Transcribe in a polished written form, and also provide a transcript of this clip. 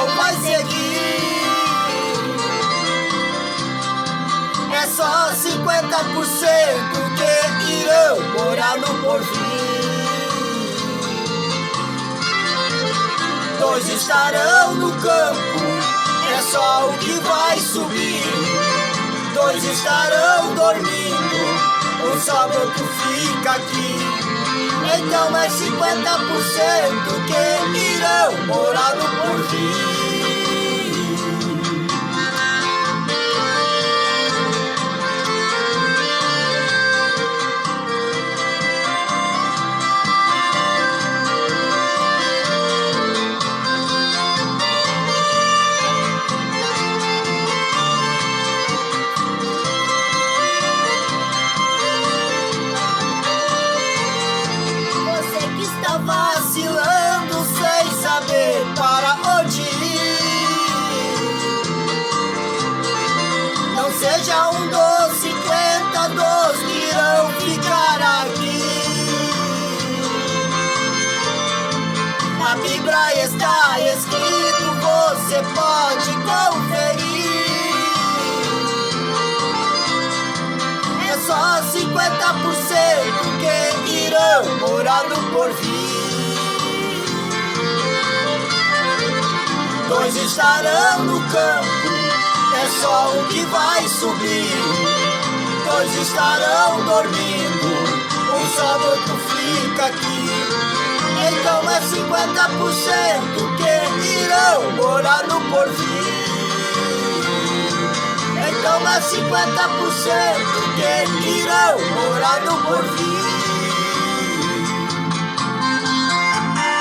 não vai seguir. É só 50% que irão morar no Porvir. 2 estarão no campo, é só o que vai subir. 2 estarão dormindo, um sobra, outro fica aqui. Então é 50% que irão morar no Porvir. Vacilando sem saber para onde ir. Não seja um dos 50 dos que irão ficar aqui. Na Bíblia está escrito, você pode conferir. É só 50% que irão morar no Porvir. 2 estarão no campo, é só um que vai subir. 2 estarão dormindo, um sobra, outro fica aqui. Então é 50% que irão morar no Porvir. Então é 50% que irão morar no Porvir.